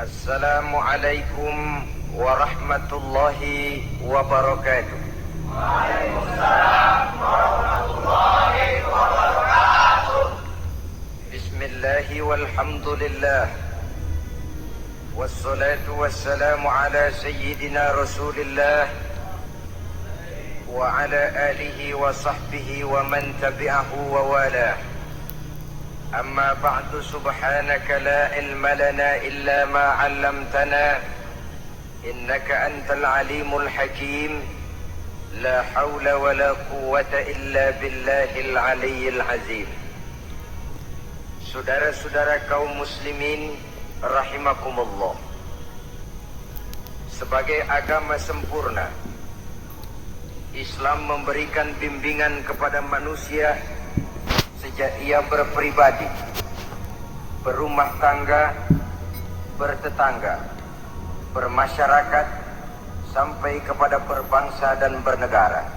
Assalamualaikum warahmatullahi wabarakatuh. Waalaikumsalam warahmatullahi wabarakatuh. Bismillahi walhamdulillah. Wassalatu wassalamu ala sayyidina Rasulillah wa ala alihi wa sahbihi wa man tabi'ahu wa walah. Amma ba'du, subhanaka la ilma lana illa ma 'allamtana innaka antal alimul hakim. La hawla wa la quwwata illa billahil aliyyil azim. Saudara-saudara kaum muslimin rahimakumullah, sebagai agama sempurna, Islam memberikan bimbingan kepada manusia sejak ia berpribadi, berumah tangga, bertetangga, bermasyarakat, sampai kepada berbangsa dan bernegara.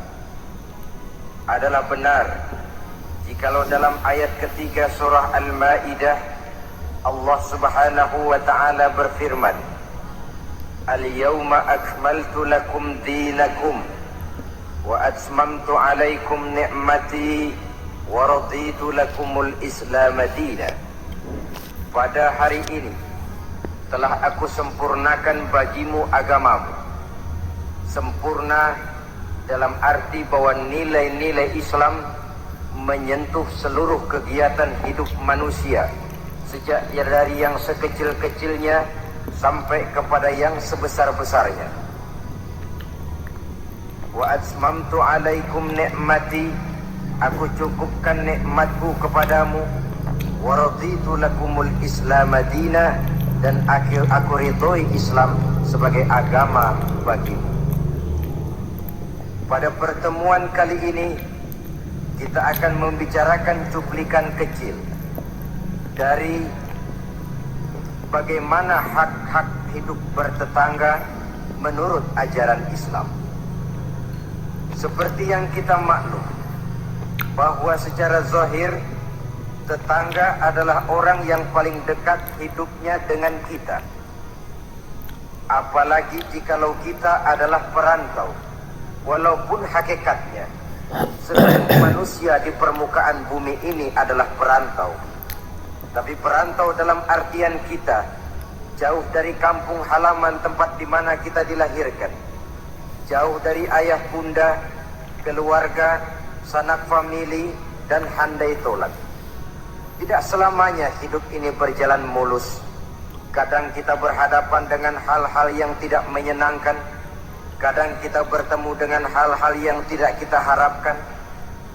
Adalah benar jikalau dalam ayat ketiga surah Al-Ma'idah Allah subhanahu wa ta'ala berfirman, Al-yawma akmaltu lakum dinakum wa atmamtu alaikum ni'mati wa raditu lakumul Islam madina. Pada hari ini telah aku sempurnakan bagimu agamamu. Sempurna dalam arti bahwa nilai-nilai Islam menyentuh seluruh kegiatan hidup manusia, sejak dari yang sekecil-kecilnya sampai kepada yang sebesar-besarnya. Wa atmamtu alaikum ni'mati, aku cukupkan nikmatku kepadamu. Wa raditu lakumul Islam madina, dan aku ridhoi Islam sebagai agama bagimu. Pada pertemuan kali ini kita akan membicarakan cuplikan kecil dari bagaimana hak-hak hidup bertetangga menurut ajaran Islam. Seperti yang kita maklum bahwa secara zahir tetangga adalah orang yang paling dekat hidupnya dengan kita. Apalagi jikalau kita adalah perantau, walaupun hakikatnya seluruh manusia di permukaan bumi ini adalah perantau. Tapi perantau dalam artian kita jauh dari kampung halaman tempat di mana kita dilahirkan, jauh dari ayah bunda, keluarga, sanak famili, dan handai tolak. Tidak selamanya hidup ini berjalan mulus. Kadang kita berhadapan dengan hal-hal yang tidak menyenangkan. Kadang kita bertemu dengan hal-hal yang tidak kita harapkan.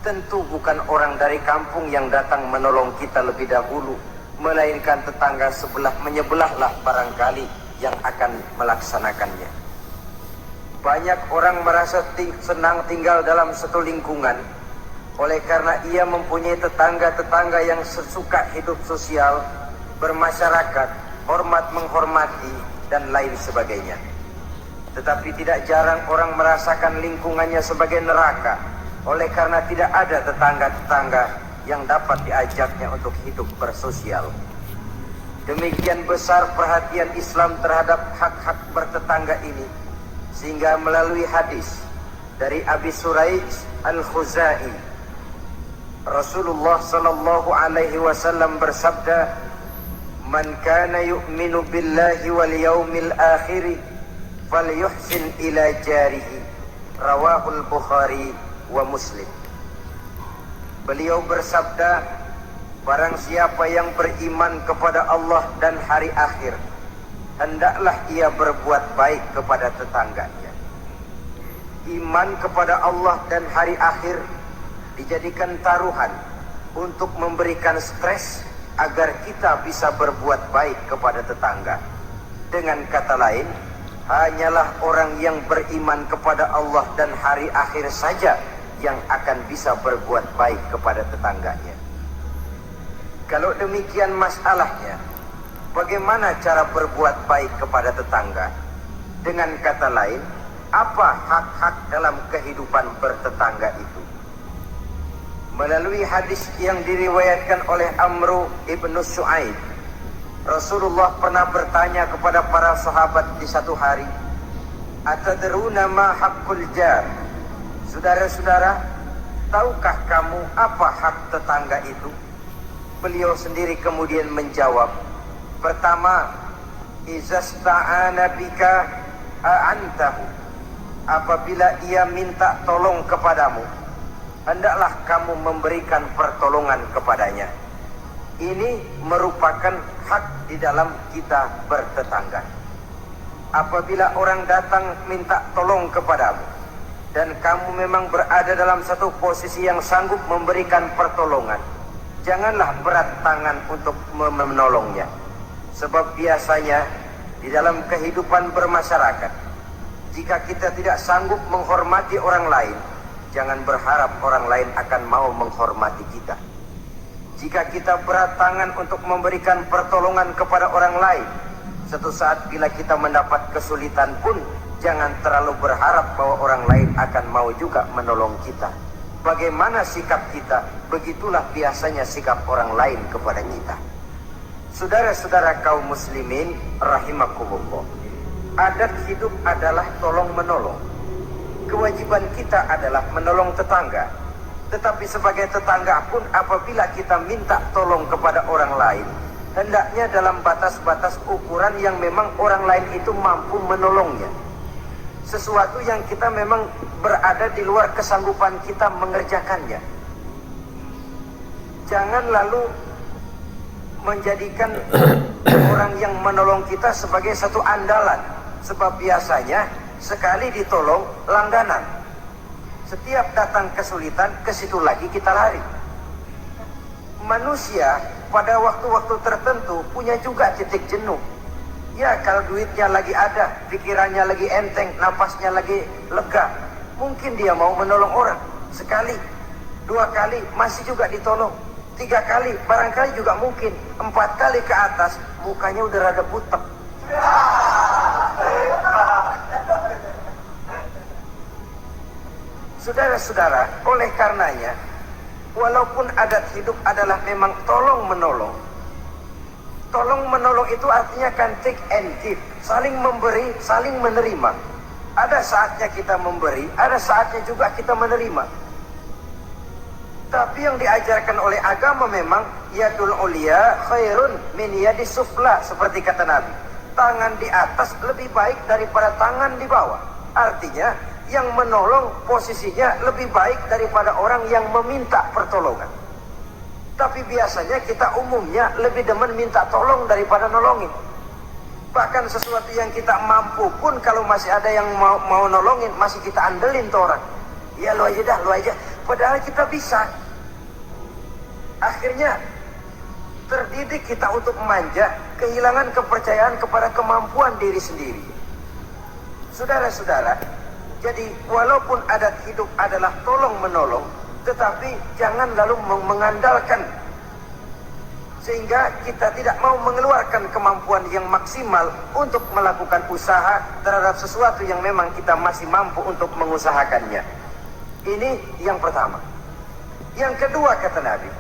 Tentu bukan orang dari kampung yang datang menolong kita lebih dahulu, melainkan tetangga sebelah menyebelahlah barangkali yang akan melaksanakannya. Banyak orang merasa senang tinggal dalam satu lingkungan oleh karena ia mempunyai tetangga-tetangga yang sesuka hidup sosial, bermasyarakat, hormat menghormati, dan lain sebagainya. Tetapi tidak jarang orang merasakan lingkungannya sebagai neraka oleh karena tidak ada tetangga-tetangga yang dapat diajaknya untuk hidup bersosial. Demikian besar perhatian Islam terhadap hak-hak bertetangga ini, sehingga melalui hadis dari Abi Suraij Al-Khuzai, Rasulullah sallallahu alaihi wasallam bersabda, "Man kana yu'minu billahi wal yaumil akhir falyuhsin ila jarihi." Rawahul Bukhari wa Muslim. Beliau bersabda, barang siapa yang beriman kepada Allah dan hari akhir, hendaklah ia berbuat baik kepada tetangganya. Iman kepada Allah dan hari akhir dijadikan taruhan untuk memberikan stres agar kita bisa berbuat baik kepada tetangga. Dengan kata lain, hanyalah orang yang beriman kepada Allah dan hari akhir saja yang akan bisa berbuat baik kepada tetangganya. Kalau demikian masalahnya, bagaimana cara berbuat baik kepada tetangga? Dengan kata lain, apa hak-hak dalam kehidupan bertetangga itu? Melalui hadis yang diriwayatkan oleh Amru ibnu Shu'aib Rasulullah pernah bertanya kepada para sahabat di satu hari, "Atadruna ma haqqul jar?" Saudara-saudara, tahukah kamu apa hak tetangga itu? Beliau sendiri kemudian menjawab, pertama, izasta'ana bika a'antahu. Apabila ia minta tolong kepadamu, hendaklah kamu memberikan pertolongan kepadanya. Ini merupakan hak di dalam kita bertetangga. Apabila orang datang minta tolong kepadamu dan kamu memang berada dalam satu posisi yang sanggup memberikan pertolongan, janganlah berat tangan untuk menolongnya. Sebab biasanya di dalam kehidupan bermasyarakat, jika kita tidak sanggup menghormati orang lain, jangan berharap orang lain akan mau menghormati kita. Jika kita berat tangan untuk memberikan pertolongan kepada orang lain, suatu saat bila kita mendapat kesulitan pun, jangan terlalu berharap bahwa orang lain akan mau juga menolong kita. Bagaimana sikap kita, begitulah biasanya sikap orang lain kepada kita. Saudara-saudara kaum muslimin rahimakumullah, adat hidup adalah tolong menolong. Kewajiban kita adalah menolong tetangga. Tetapi sebagai tetangga pun, apabila kita minta tolong kepada orang lain, hendaknya dalam batas-batas ukuran yang memang orang lain itu mampu menolongnya. Sesuatu yang kita memang berada di luar kesanggupan kita mengerjakannya. Jangan lalu menjadikan orang yang menolong kita sebagai satu andalan. Sebab biasanya sekali ditolong langganan. Setiap datang kesulitan, ke situ lagi kita lari. Manusia pada waktu-waktu tertentu punya juga titik jenuh. Ya, kalau duitnya lagi ada, pikirannya lagi enteng, napasnya lagi lega, mungkin dia mau menolong orang. Sekali, 2 kali masih juga ditolong, 3 kali barangkali juga mungkin, 4 kali ke atas mukanya udah rada butek. Saudara-saudara, oleh karenanya, walaupun adat hidup adalah memang tolong menolong, tolong menolong itu artinya kan take and give, saling memberi, saling menerima. Ada saatnya kita memberi, ada saatnya juga kita menerima. Tapi yang diajarkan oleh agama memang yadul ulia khairun min yadis sufla, seperti kata Nabi. Tangan di atas lebih baik daripada tangan di bawah. Artinya yang menolong posisinya lebih baik daripada orang yang meminta pertolongan. Tapi biasanya kita umumnya lebih demen minta tolong daripada nolongin. Bahkan sesuatu yang kita mampu pun, kalau masih ada yang mau nolongin, masih kita andelin tuh orang. Ya lu aja dah, lu aja. Padahal kita bisa. Akhirnya terdidik kita untuk manja, kehilangan kepercayaan kepada kemampuan diri sendiri. Saudara-saudara, jadi walaupun adat hidup adalah tolong menolong, tetapi jangan lalu mengandalkan sehingga kita tidak mau mengeluarkan kemampuan yang maksimal untuk melakukan usaha terhadap sesuatu yang memang kita masih mampu untuk mengusahakannya. Ini yang pertama. Yang kedua kata Nabi,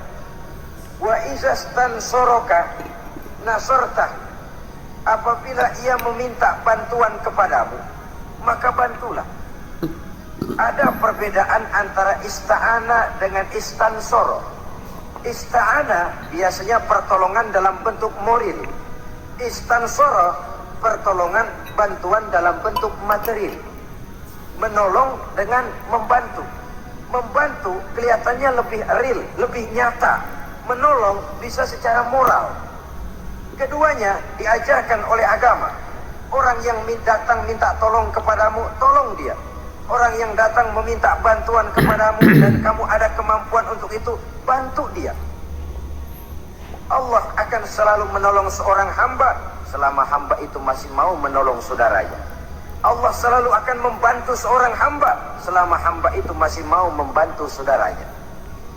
wa izastan soroka nasorta, apabila ia meminta bantuan kepadamu, maka bantulah. Ada perbedaan antara ista'ana dengan istansoro. Ista'ana biasanya pertolongan dalam bentuk moral. Istansoro pertolongan, bantuan dalam bentuk material. Menolong dengan membantu. Membantu kelihatannya lebih real, lebih nyata. Menolong bisa secara moral. Keduanya diajarkan oleh agama. Orang yang datang minta tolong kepadamu, tolong dia. Orang yang datang meminta bantuan kepadamu dan kamu ada kemampuan untuk itu, bantu dia. Allah akan selalu menolong seorang hamba selama hamba itu masih mau menolong saudaranya. Allah selalu akan membantu seorang hamba selama hamba itu masih mau membantu saudaranya.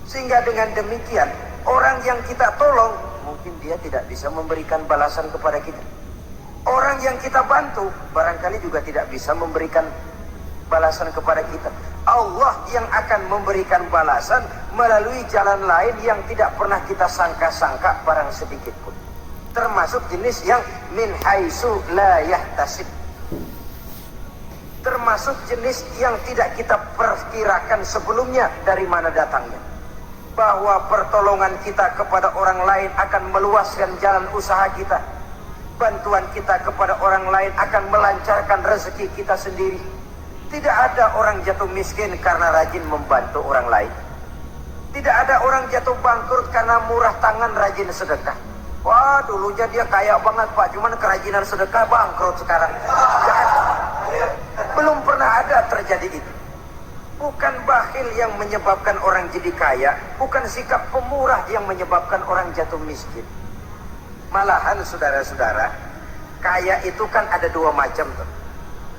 Sehingga dengan demikian, orang yang kita tolong, mungkin dia tidak bisa memberikan balasan kepada kita. Orang yang kita bantu, barangkali juga tidak bisa memberikan balasan kepada kita. Allah yang akan memberikan balasan melalui jalan lain yang tidak pernah kita sangka-sangka barang sedikit pun. termasuk jenis yang min haitsu la yahtasib, termasuk jenis yang tidak kita perkirakan sebelumnya dari mana datangnya. Bahwa pertolongan kita kepada orang lain akan meluaskan jalan usaha kita, bantuan kita kepada orang lain akan melancarkan rezeki kita sendiri. Tidak ada orang jatuh miskin karena rajin membantu orang lain. Tidak ada orang jatuh bangkrut karena murah tangan rajin sedekah. Wah, dulunya dia kaya banget Pak, cuman kerajinan sedekah bangkrut sekarang. Belum pernah ada terjadi itu. Bukan bakhil yang menyebabkan orang jadi kaya, bukan sikap pemurah yang menyebabkan orang jatuh miskin. Malahan saudara-saudara, kaya itu kan ada dua macam tuh.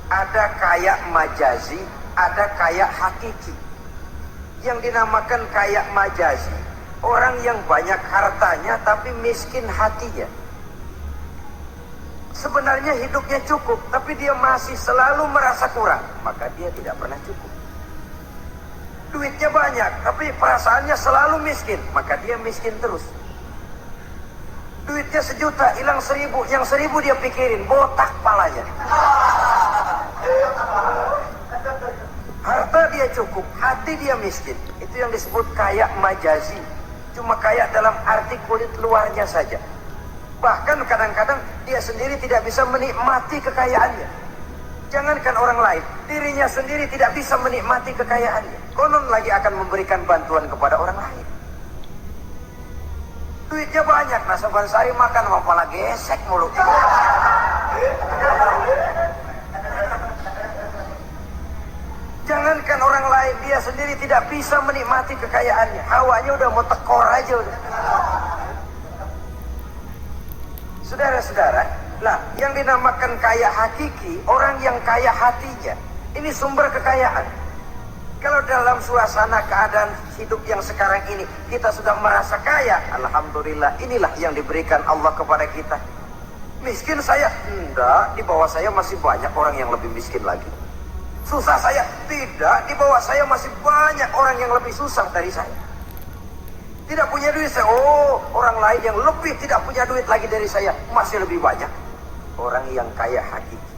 Ada kaya majazi, ada kaya hakiki. Yang dinamakan kaya majazi, orang yang banyak hartanya tapi miskin hatinya. Sebenarnya hidupnya cukup, tapi dia masih selalu merasa kurang, maka dia tidak pernah cukup. Duitnya banyak, tapi perasaannya selalu miskin, maka dia miskin terus. Duitnya 1 juta, hilang 1.000, yang 1.000 dia pikirin, botak palanya. Harta dia cukup, hati dia miskin. Itu yang disebut kaya majazi. Cuma kaya dalam arti kulit luarnya saja. Bahkan kadang-kadang dia sendiri tidak bisa menikmati kekayaannya. Jangankan orang lain, dirinya sendiri tidak bisa menikmati kekayaannya. Konon lagi akan memberikan bantuan kepada orang lain. Duitnya banyak, nah Saban Sari makan mapalah gesek mulut. Jangankan orang lain, dia sendiri tidak bisa menikmati kekayaannya. Hawanya udah mau tekor aja udah. Saudara-saudara, nah yang dinamakan kaya hakiki, orang yang kaya hatinya, ini sumber kekayaan. Kalau dalam suasana keadaan hidup yang sekarang ini kita sudah merasa kaya, alhamdulillah, inilah yang diberikan Allah kepada kita. Miskin saya? Enggak, di bawah saya masih banyak orang yang lebih miskin lagi. Susah saya? Tidak, di bawah saya masih banyak orang yang lebih susah dari saya. Tidak punya duit saya, oh orang lain yang lebih tidak punya duit lagi dari saya masih lebih banyak. Orang yang kaya hakiki.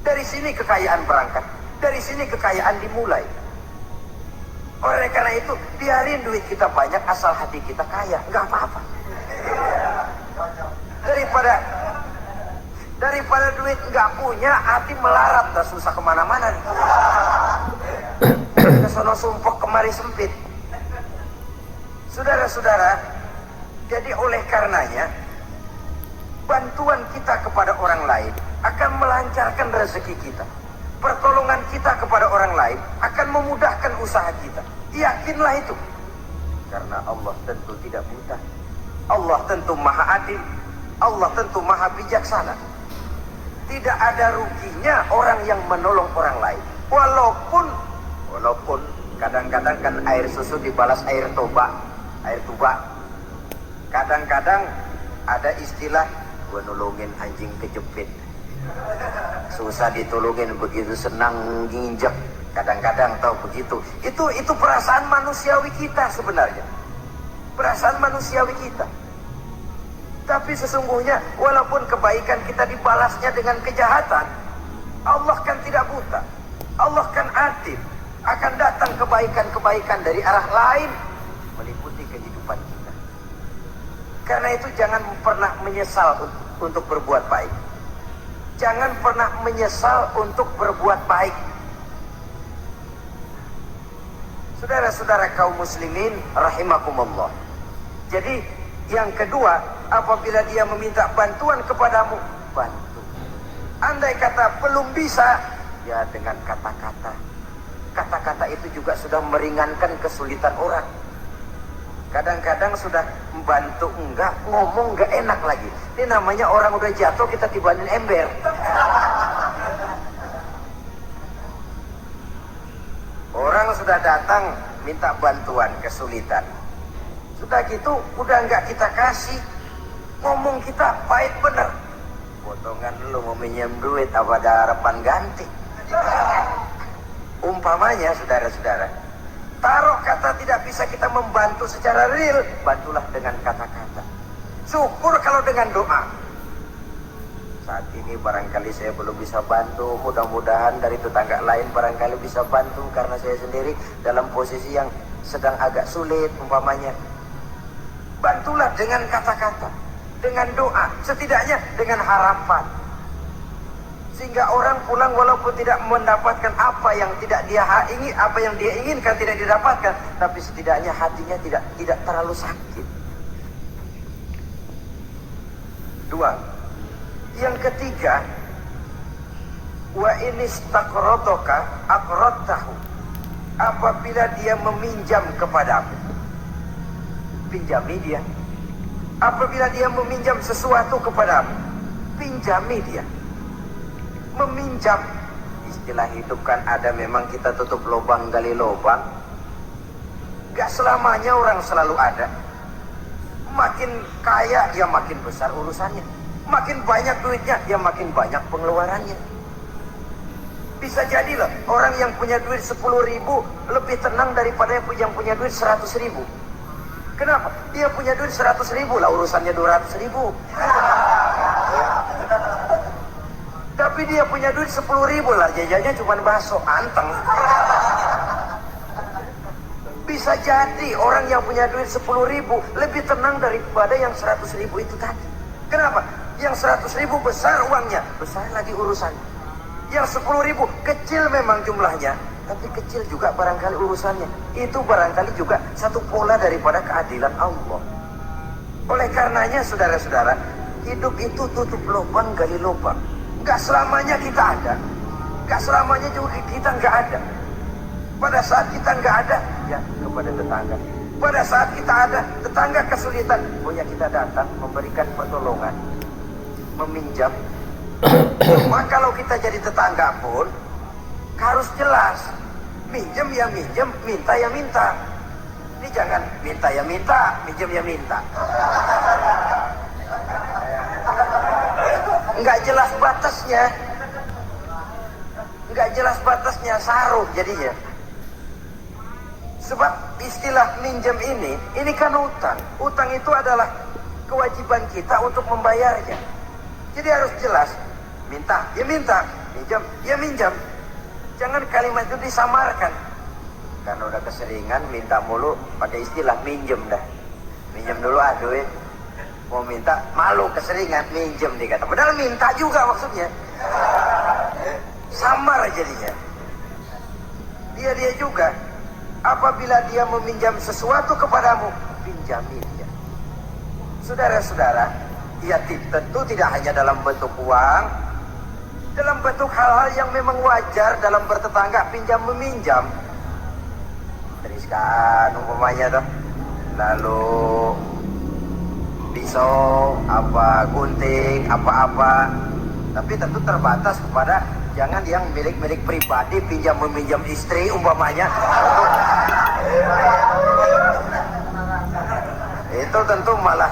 Dari sini kekayaan berangkat, dari sini kekayaan dimulai. Oleh karena itu, biarin duit kita banyak asal hati kita kaya, nggak apa-apa. Daripada duit nggak punya, hati melarat, dah susah kemana-mana nih. Kesono sumpok kemari sempit. Saudara-saudara, jadi oleh karenanya, bantuan kita kepada orang lain akan melancarkan rezeki kita. Pertolongan kita kepada orang lain akan memudahkan usaha kita. Yakinlah itu. Karena Allah tentu tidak buta. Allah tentu maha adil. Allah tentu maha bijaksana. Tidak ada ruginya orang yang menolong orang lain. Walaupun kadang-kadang kan air susu dibalas air tuba. Kadang-kadang ada istilah, gua nolongin anjing kejepit. Susah ditolongin, begitu senang nginjek. Kadang-kadang tahu begitu. Itu perasaan manusiawi kita sebenarnya. Perasaan manusiawi kita. Tapi sesungguhnya walaupun kebaikan kita dibalasnya dengan kejahatan, Allah kan tidak buta. Allah kan adil. Akan datang kebaikan-kebaikan dari arah lain meliputi kehidupan kita. Karena itu jangan pernah menyesal untuk berbuat baik. Jangan pernah menyesal untuk berbuat baik. Saudara-saudara kaum muslimin rahimakumullah. Jadi yang kedua, apabila dia meminta bantuan kepadamu, bantu. Andai kata belum bisa, ya dengan kata-kata. Kata-kata itu juga sudah meringankan kesulitan orang. Kadang-kadang sudah membantu enggak, ngomong enggak enak lagi. Ini namanya orang udah jatuh kita tibanin ember. Orang sudah datang minta bantuan kesulitan. Sudah gitu udah enggak kita kasih. Ngomong kita pahit bener. Potongan lu mau minjem duit apa ada harapan ganti. Umpamanya saudara-saudara, taruh kata tidak bisa kita membantu secara real, bantulah dengan kata-kata. Syukur kalau dengan doa. Saat ini barangkali saya belum bisa bantu, mudah-mudahan dari tetangga lain barangkali bisa bantu, karena saya sendiri dalam posisi yang sedang agak sulit umpamanya. Bantulah dengan kata-kata, dengan doa, setidaknya dengan harapan, sehingga orang pulang walaupun tidak mendapatkan apa yang dia inginkan tidak didapatkan, tapi setidaknya hatinya tidak terlalu sakit. Dua, yang ketiga, wa inistaqradaka aqradtahu, apabila dia meminjam kepadamu, pinjami dia. Apabila dia meminjam sesuatu kepadamu, pinjami dia. Meminjam, istilah hidup kan ada, memang kita tutup lubang gali lubang. Gak selamanya orang selalu ada. Makin kaya ya makin besar urusannya, makin banyak duitnya ya makin banyak pengeluarannya. Bisa jadi loh, orang yang punya duit 10.000 lebih tenang daripada yang punya duit 100.000. Kenapa? Dia punya duit 100.000 lah, urusannya 200.000. Tapi dia punya duit 10.000 lah, jajannya cuma bakso anteng. Bisa jadi orang yang punya duit 10.000 lebih tenang daripada yang 100.000 itu tadi. Kenapa? Yang 100.000 besar uangnya, besar lagi urusannya. Yang 10.000 kecil memang jumlahnya, tapi kecil juga barangkali urusannya. Itu barangkali juga satu pola daripada keadilan Allah. Oleh karenanya saudara-saudara, hidup itu tutup lubang gali lubang. Gak selamanya kita ada, gak selamanya juga kita gak ada. Pada saat kita nggak ada, ya kepada tetangga. Pada saat kita ada, tetangga kesulitan, punya kita datang memberikan pertolongan, meminjam. Cuma kalau kita jadi tetangga pun harus jelas, minjem ya minjem, minta ya minta. Ini jangan minta ya minta, minjem ya minta. Nggak jelas batasnya, nggak jelas batasnya, saruh jadinya. Sebab istilah minjem ini kan utang. Utang itu adalah kewajiban kita untuk membayarnya. Jadi harus jelas, minta, ya minta, minjam, ya minjam. Jangan kalimat itu disamarkan. Karena udah keseringan minta mulu, pakai istilah minjem dah. Minjem dulu duit. Mau minta, malu keseringan, minjem dikata. Padahal minta juga maksudnya. Samar jadinya. Dia juga. Apabila dia meminjam sesuatu kepadamu, pinjami dia. Saudara-saudara, ya tentu tidak hanya dalam bentuk uang, dalam bentuk hal-hal yang memang wajar dalam bertetangga, pinjam meminjam. Teriskan umpamanya tuh, lalu pisau, gunting, apa-apa. Tapi tentu terbatas kepada jangan yang milik-milik pribadi, pinjam meminjam istri umpamanya. Itu tentu malah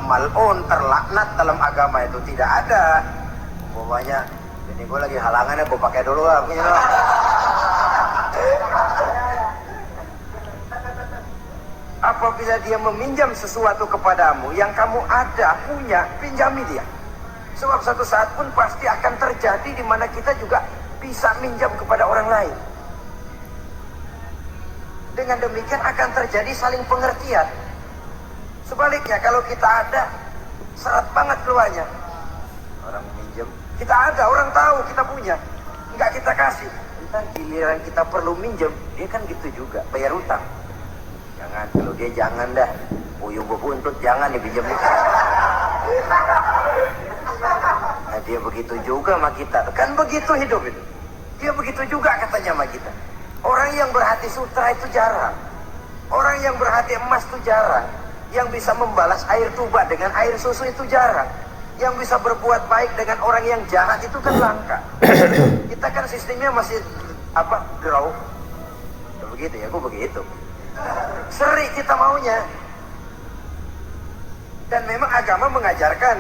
mal'un, terlaknat dalam agama, itu tidak ada. Umpamanya, ini gue lagi halangannya, gue pakai dulu lah. Apabila dia meminjam sesuatu kepadamu yang kamu ada, punya, pinjami dia. Sebab satu saat pun pasti akan terjadi di mana kita juga bisa minjam kepada orang lain. Dengan demikian akan terjadi saling pengertian. Sebaliknya kalau kita ada, seret banget keluarnya. Orang minjem, kita ada, orang tahu kita punya, nggak kita kasih. Entar giliran kita perlu minjem, dia kan gitu juga, bayar utang. Jangan, kalau dia jangan dah, puyung bebuntut, jangan dipinjemin. Nah, dia begitu juga sama kita, kan begitu hidup itu. Dia begitu juga katanya sama kita. Orang yang berhati sutra itu jarang. Orang yang berhati emas itu jarang. Yang bisa membalas air tuba dengan air susu itu jarang. Yang bisa berbuat baik dengan orang yang jahat itu kan langka. Kita kan sistemnya masih draw. Begitu ya, aku begitu. Seri kita maunya. Dan memang agama mengajarkan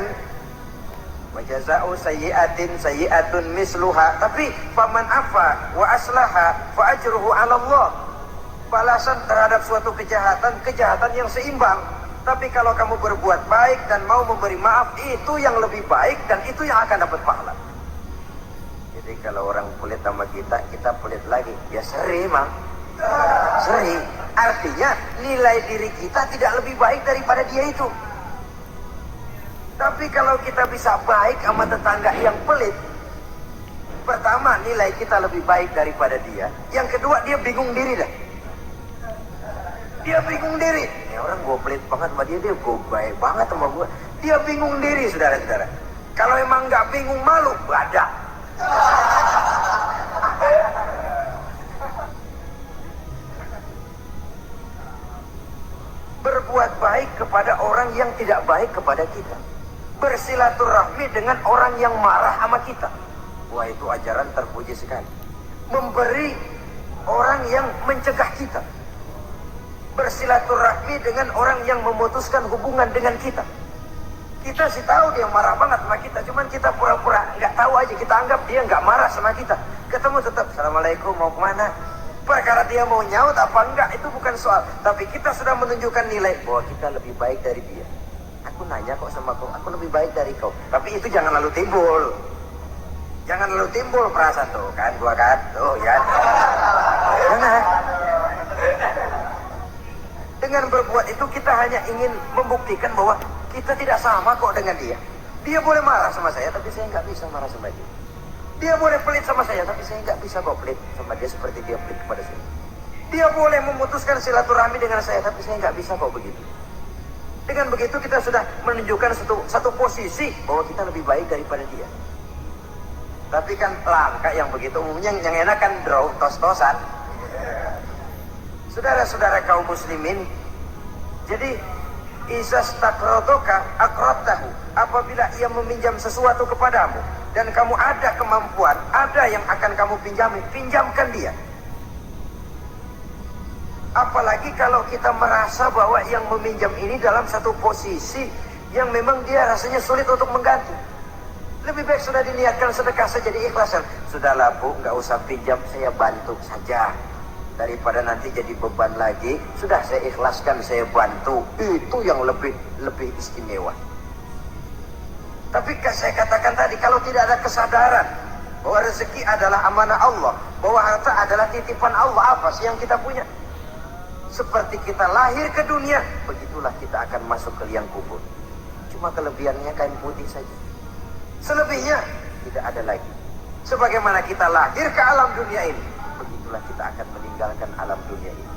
wa jazaa'u sayyi'atun misluha, tapi faman afa wa aslaha fa ajruhu 'ala Allah. Balasan terhadap suatu kejahatan yang seimbang. Tapi kalau kamu berbuat baik dan mau memberi maaf, itu yang lebih baik dan itu yang akan dapat pahala. Jadi kalau orang pelit sama kita, kita pelit lagi. Ya seri, Mang. Seri. Artinya nilai diri kita tidak lebih baik daripada dia itu. Tapi kalau kita bisa baik sama tetangga yang pelit, pertama nilai kita lebih baik daripada dia. Yang kedua dia bingung diri dah. Dia bingung diri. Ini orang gue pelit banget sama dia gue baik banget sama gue. Dia bingung diri, saudara-saudara. Kalau emang nggak bingung malu, badak. Berbuat baik kepada orang yang tidak baik kepada kita. Bersilaturahmi dengan orang yang marah sama kita. Wah, itu ajaran terpuji sekali. Memberi orang yang mencegah kita. Bersilaturahmi dengan orang yang memutuskan hubungan dengan kita. Kita sih tahu dia marah banget sama kita, cuman kita pura-pura nggak tahu aja, kita anggap dia nggak marah sama kita. Ketemu tetap, Assalamualaikum, mau kemana? Perkara dia mau nyaut apa enggak, itu bukan soal. Tapi kita sudah menunjukkan nilai bahwa kita lebih baik dari dia. Aku nanya kok sama kau, aku lebih baik dari kau. Tapi itu jangan lalu timbul. Jangan lalu timbul perasaan tuh kan, gua kan, tuh ya. Jangan. Dengan berbuat itu kita hanya ingin membuktikan bahwa kita tidak sama kok dengan dia. Dia boleh marah sama saya, tapi saya nggak bisa marah sama dia. Dia boleh pelit sama saya, tapi saya nggak bisa kok pelit sama dia seperti dia pelit kepada saya. Dia boleh memutuskan silaturahmi dengan saya, tapi saya nggak bisa kok begitu. Dengan begitu kita sudah menunjukkan satu posisi bahwa kita lebih baik daripada dia. Tapi kan langka yang begitu, umumnya yang enak kan draw, tos-tosan. Saudara-saudara kaum muslimin, jadi izastakrodoka akrotahu, apabila ia meminjam sesuatu kepadamu dan kamu ada kemampuan, ada yang akan kamu pinjami, pinjamkan dia. Apalagi kalau kita merasa bahwa yang meminjam ini dalam satu posisi yang memang dia rasanya sulit untuk mengganti. Lebih baik sudah diniatkan sedekah saja, diikhlaskan. Sudahlah Bu, nggak usah pinjam, saya bantu saja. Daripada nanti jadi beban lagi, sudah saya ikhlaskan, saya bantu. Itu yang lebih istimewa. Tapi saya katakan tadi, kalau tidak ada kesadaran bahwa rezeki adalah amanah Allah, bahwa harta adalah titipan Allah, apa sih yang kita punya? Seperti kita lahir ke dunia, begitulah kita akan masuk ke liang kubur. Cuma kelebihannya kain putih saja. Selebihnya tidak ada lagi. Sebagaimana kita lahir ke alam dunia ini, begitulah kita akan meninggalkan alam dunia ini.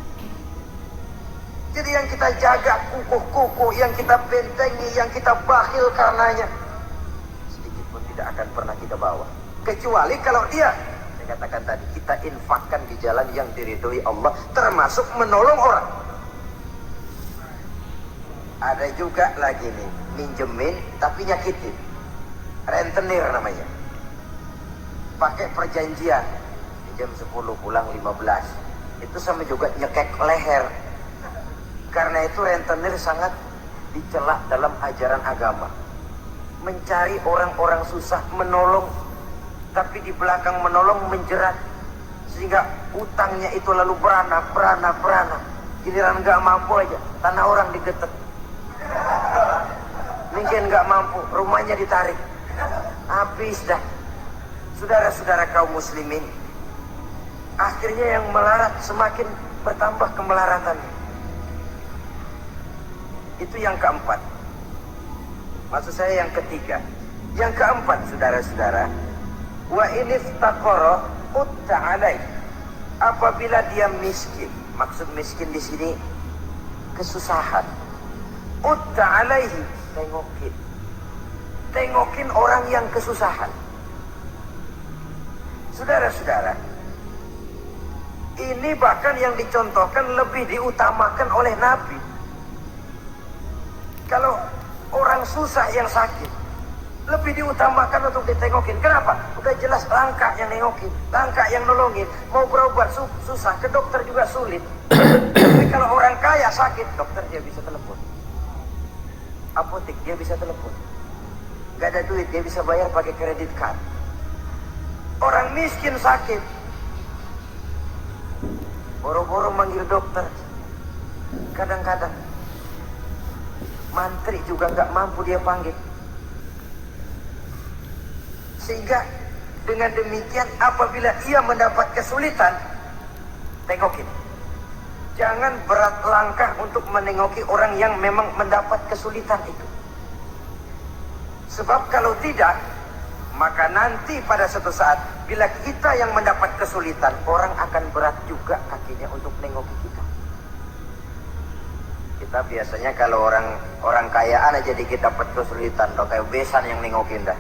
Jadi yang kita jaga kukuh-kukuh, yang kita bentengi, yang kita bakhil karenanya, sedikit pun tidak akan pernah kita bawa. Kecuali kalau dia, saya katakan tadi, kita infakkan di jalan yang diridhoi Allah, termasuk menolong orang. Ada juga lagi nih, minjemin tapi nyakitin. Rentenir namanya. Pakai perjanjian. Jam 10 pulang 15. Itu sama juga nyekek leher. Karena itu rentenir sangat dicela dalam ajaran agama. Mencari orang-orang susah, menolong, tapi di belakang menolong menjerat, sehingga utangnya itu lalu beranak. Giliran nggak mampu aja, tanah orang digetek. Mungkin nggak mampu, rumahnya ditarik. Habis dah. Saudara-saudara kaum muslimin, akhirnya yang melarat semakin bertambah kemelaratannya. Itu yang keempat. Maksud saya yang ketiga. Yang keempat, saudara-saudara, wa iniftaqara utta alaih. Apabila dia miskin, maksud miskin di sini kesusahan. Utta alaihi, tengokin orang yang kesusahan. Saudara-saudara, ini bahkan yang dicontohkan lebih diutamakan oleh Nabi. Kalau orang susah yang sakit, lebih diutamakan untuk ditengokin. Kenapa? Udah jelas langka yang nengokin, langka yang nolongin. Mau berobat susah, ke dokter juga sulit. Tapi kalau orang kaya sakit, dokter dia bisa telepon, apotek dia bisa telepon. Gak ada duit, dia bisa bayar pakai kredit card. Orang miskin sakit, boro-boro manggil dokter. Kadang-kadang mantri juga nggak mampu dia panggil. Sehingga dengan demikian apabila ia mendapat kesulitan, tengokin. Jangan berat langkah untuk menengoki orang yang memang mendapat kesulitan itu. Sebab kalau tidak, maka nanti pada suatu saat bila kita yang mendapat kesulitan, orang akan berat juga kakinya untuk nengoki kita. Kita biasanya kalau orang kayaan aja dikit dapat kesulitan, toh kayak besan yang nengokin dah.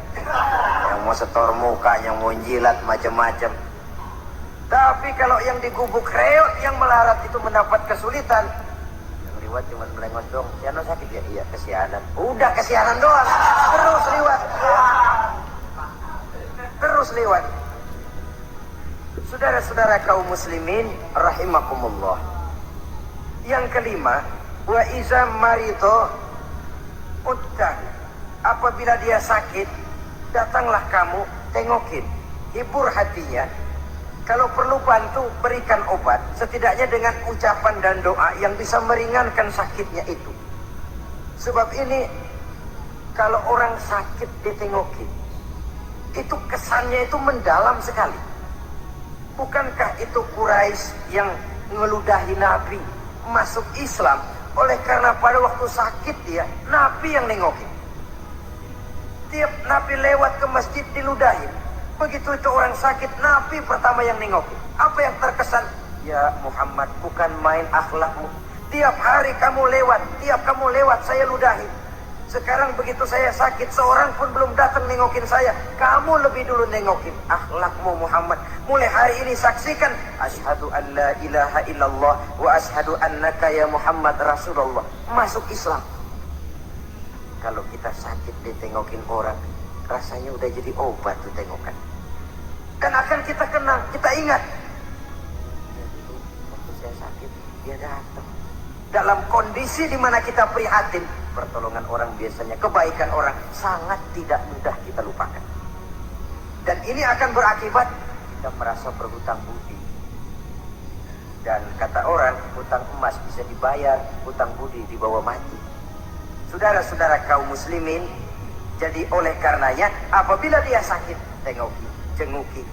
Yang mau setor muka, yang mau jilat macam-macam. Tapi kalau yang digubuk reot yang melarat itu mendapat kesulitan, yang liwat cuma melengos dong, siano sakit ya, iya kesianan. Udah kesianan doang, terus liwat. Terus lewat. Saudara-saudara kaum muslimin rahimakumullah. Yang kelima, wa iza marido uddah. Apabila dia sakit, datanglah kamu, tengokin, hibur hatinya. Kalau perlu bantu, berikan obat, setidaknya dengan ucapan dan doa yang bisa meringankan sakitnya itu. Sebab ini kalau orang sakit ditengokin, itu kesannya itu mendalam sekali. Bukankah itu Quraisy yang ngeludahi Nabi masuk Islam oleh karena pada waktu sakit dia, Nabi yang nengokin. Tiap Nabi lewat ke masjid diludahin. Begitu itu orang sakit, Nabi pertama yang nengokin. Apa yang terkesan? Ya Muhammad, bukan main akhlakmu. Tiap hari kamu lewat saya ludahin. Sekarang begitu saya sakit, seorang pun belum datang nengokin saya. Kamu lebih dulu nengokin. Akhlakmu Muhammad. Mulai hari ini saksikan. Asyhadu an la ilaha illallah wa asyhadu annaka ya Muhammad Rasulullah. Masuk Islam. Kalau kita sakit ditengokin orang, rasanya udah jadi obat tuh tengokan. Dan akan kita kenang, kita ingat. Ya, dulu waktu saya sakit, dia datang. Dalam kondisi di mana kita prihatin, pertolongan orang biasanya, kebaikan orang sangat tidak mudah kita lupakan. Dan ini akan berakibat kita merasa berhutang budi. Dan kata orang, hutang emas bisa dibayar, hutang budi dibawa mati. Saudara-saudara kaum muslimin, jadi oleh karenanya apabila dia sakit, tengoki, jenguki.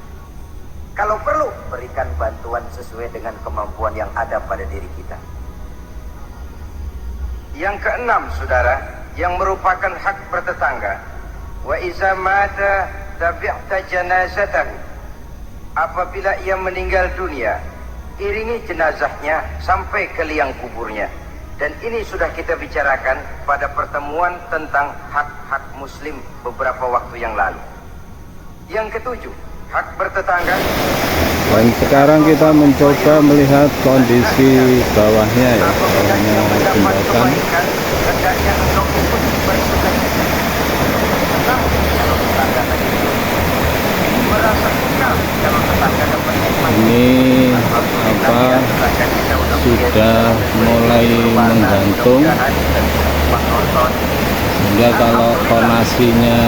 Kalau perlu, berikan bantuan sesuai dengan kemampuan yang ada pada diri kita. Yang keenam, saudara, yang merupakan hak bertetangga. Wa iza mata tabi'ta janazatahu. Apabila ia meninggal dunia, iringi jenazahnya sampai ke liang kuburnya. Dan ini sudah kita bicarakan pada pertemuan tentang hak-hak muslim beberapa waktu yang lalu. Yang ketujuh, hak bertetangga. Dan sekarang kita mencoba melihat kondisi bawahnya ya, bawahnya jembatan. Ini apa, sudah mulai menggantung, sehingga kalau tonasinya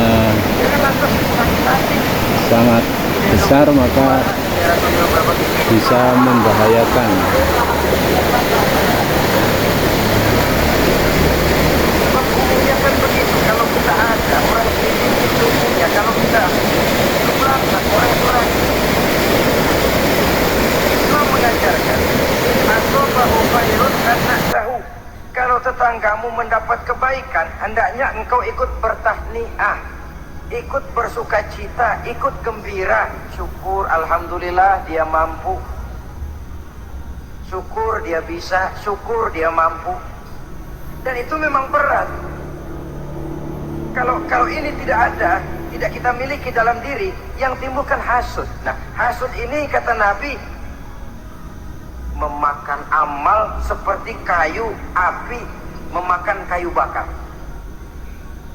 sangat besar maka bisa membahayakan. Kalau kita ada orang itu punya, kalau kita ke belakang orang-orang Islam mengajarkan asobahu khairun karena tahu. Kalau tetanggamu mendapat kebaikan, hendaknya engkau ikut bertahniah, ikut bersuka cita, ikut gembira. Syukur, alhamdulillah dia mampu. Syukur dia bisa, syukur dia mampu. Dan itu memang berat. Kalau ini tidak ada, tidak kita miliki dalam diri, yang timbulkan hasud. Nah, hasud ini kata Nabi memakan amal seperti kayu api memakan kayu bakar.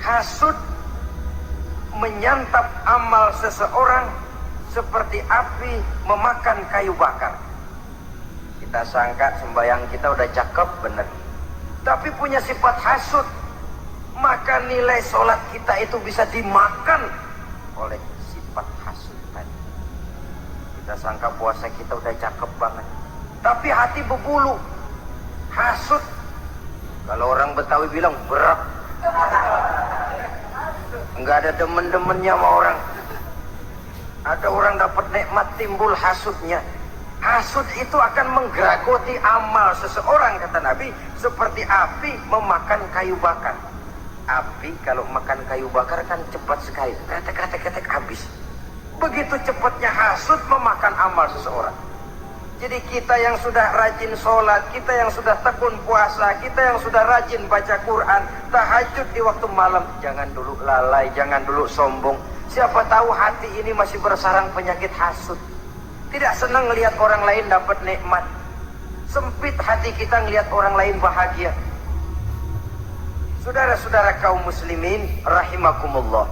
Hasud menyantap amal seseorang seperti api memakan kayu bakar. Kita sangka sembahyang kita udah cakep bener, tapi punya sifat hasud, maka nilai sholat kita itu bisa dimakan oleh sifat hasud tadi. Kita sangka puasa kita udah cakep banget, tapi hati berbulu, hasud Kalau orang Betawi bilang berak. Enggak ada demen-demennya sama orang. Ada orang dapat nikmat timbul hasudnya. Hasud itu akan menggeragoti amal seseorang, kata Nabi, seperti api memakan kayu bakar. Api kalau makan kayu bakar kan cepat sekali, ketek habis. Begitu cepatnya hasud memakan amal seseorang. Jadi kita yang sudah rajin sholat, kita yang sudah tekun puasa, kita yang sudah rajin baca Quran, tahajud di waktu malam, jangan dulu lalai, jangan dulu sombong. Siapa tahu hati ini masih bersarang penyakit hasud. Tidak senang melihat orang lain dapat nikmat. Sempit hati kita melihat orang lain bahagia. Saudara-saudara kaum muslimin rahimakumullah,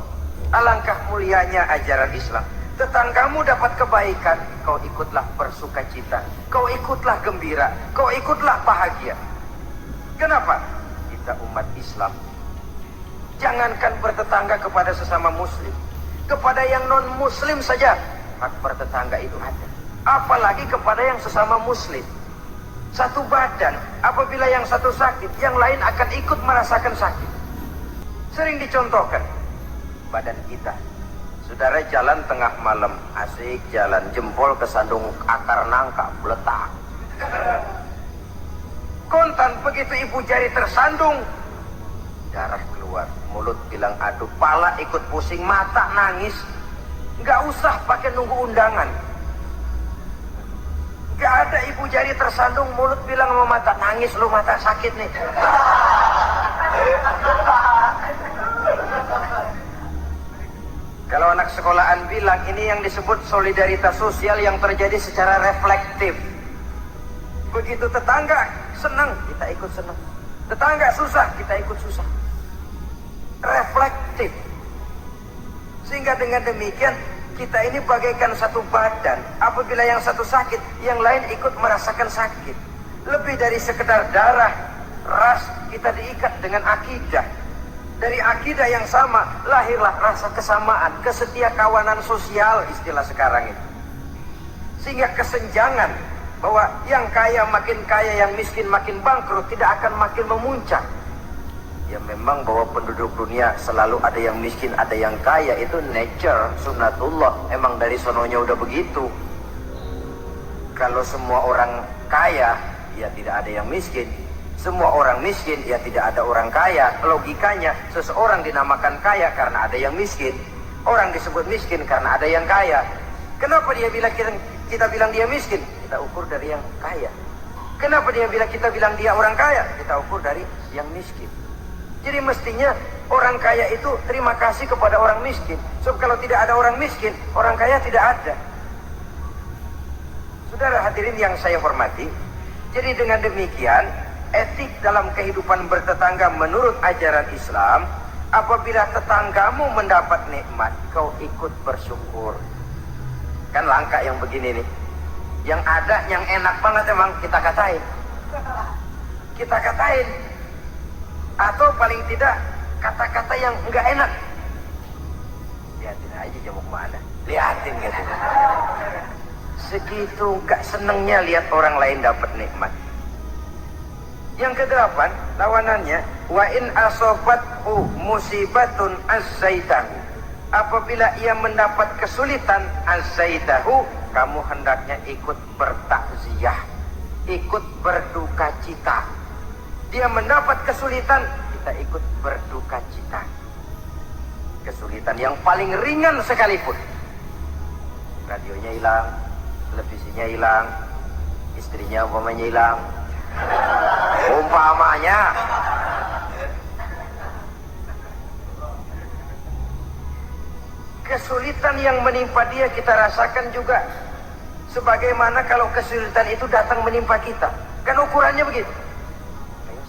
alangkah mulianya ajaran Islam. Tetanggamu dapat kebaikan, kau ikutlah bersukacita, kau ikutlah gembira, kau ikutlah bahagia. Kenapa? Kita umat Islam, jangankan bertetangga kepada sesama muslim, kepada yang non muslim saja hak bertetangga itu ada, apalagi kepada yang sesama muslim. Satu badan, apabila yang satu sakit, yang lain akan ikut merasakan sakit. Sering dicontohkan badan kita, saudara jalan tengah malam, asik jalan, jempol kesandung akar nangka, meletak. Kontan begitu ibu jari tersandung, darah keluar, mulut bilang aduh, pala ikut pusing, mata nangis. Nggak usah pakai nunggu undangan. Nggak ada ibu jari tersandung, mulut bilang sama mata, nangis lu, mata sakit nih. Kalau anak sekolahan bilang, ini yang disebut solidaritas sosial yang terjadi secara reflektif. Begitu tetangga senang, kita ikut senang. Tetangga susah, kita ikut susah. Reflektif. Sehingga dengan demikian, kita ini bagaikan satu badan. Apabila yang satu sakit, yang lain ikut merasakan sakit. Lebih dari sekedar darah, ras, kita diikat dengan akidah. Dari akidah yang sama, lahirlah rasa kesamaan, kesetiakawanan sosial istilah sekarang ini. Sehingga kesenjangan, bahwa yang kaya makin kaya, yang miskin makin bangkrut, tidak akan makin memuncak. Ya memang bahwa penduduk dunia selalu ada yang miskin, ada yang kaya, itu nature, sunnatullah. Emang dari sononya udah begitu. Kalau semua orang kaya, ya tidak ada yang miskin. Semua orang miskin, ya tidak ada orang kaya. Logikanya, seseorang dinamakan kaya karena ada yang miskin. Orang disebut miskin karena ada yang kaya. Kenapa dia bilang kita bilang dia miskin? Kita ukur dari yang kaya. Kenapa dia bilang kita bilang dia orang kaya? Kita ukur dari yang miskin. Jadi mestinya orang kaya itu terima kasih kepada orang miskin. Sebab kalau tidak ada orang miskin, orang kaya tidak ada. Saudara hadirin yang saya hormati, jadi dengan demikian, etik dalam kehidupan bertetangga menurut ajaran Islam, apabila tetanggamu mendapat nikmat, kau ikut bersyukur. Kan langka yang begini nih. Yang ada, yang enak banget emang kita katain. Kita katain. Atau paling tidak kata-kata yang enggak enak. Lihatin aja dia mau kemana. Lihatin gitu. Segitu enggak senengnya lihat orang lain dapat nikmat. Yang kedelapan, lawanannya, wa in asobathu musibatun azzaitahu. Apabila ia mendapat kesulitan, azzaitahu, kamu hendaknya ikut bertakziah, ikut berduka cita. Dia mendapat kesulitan, kita ikut berduka cita. Kesulitan yang paling ringan sekalipun. Radionya hilang, televisinya hilang, istrinya umpamanya hilang. Umpamanya. Kesulitan yang menimpa dia kita rasakan juga. Sebagaimana kalau kesulitan itu datang menimpa kita. Kan ukurannya begitu.